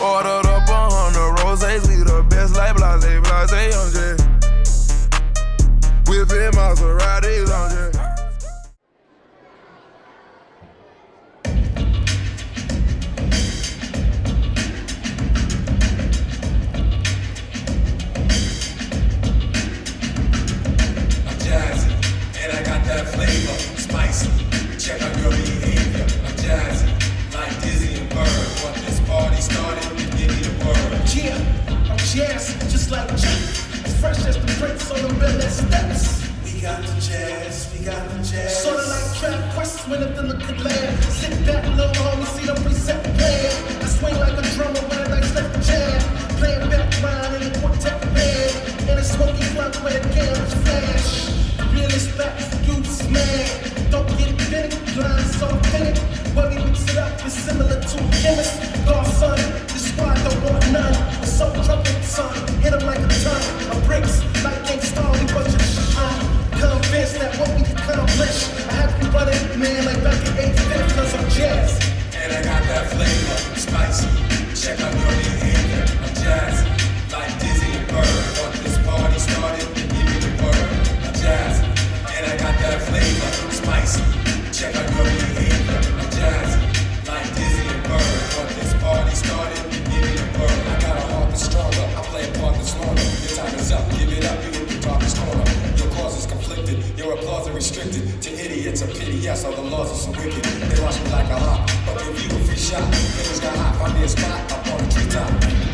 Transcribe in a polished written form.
Ordered up 100 rosés, we the best like blase, blase, I'm just whipping Maseratis, I'm just. I'm jazzy, and I got that flavor, spicy. Check out your behavior. I'm jazzy, like Dizzy and Bird. Want this party started, then give me the word. Yeah, I'm jazzy, just like Jack. As fresh as the prince on the bell steps. We got the jazz, we got the jazz. Sorta like trap quests when it look at land. Sit back, little homie, see the preset plan. I swing like a drummer with a nice left jam. Playing background in a quartet band. In a smoky blunt where the cameras flash. Realist back, you man. Don't get it bent, blind so thin. When we mix it up, it's similar to a chemist. Godson, this squad don't want none. We're so trumpet, son. Hit 'em like a ton of bricks, like gangsta, we bunch of convinced that what we accomplish. I have to run it, man, like back in 8th because I'm jazz. And I got that flavor, spicy. Check out your behavior. I'm jazzy, like Dizzy and Bird. Want this party started, then give me the word. I'm jazzy, and I got that flavor, spicy. Check out your behavior. I'm jazzy, like Dizzy and Bird. Want this party started, then give me the word. I got a heart that's stronger. I play a part that's longer. Your time is up. Give it up. You hit the darkest corner. Your cause is conflicted. Your applause are restricted. To idiots, a pity. Yes, all the laws are so wicked. They watch me like a hawk, but give you a free shot. Niggas got hot. Find me a spot up on the treetop.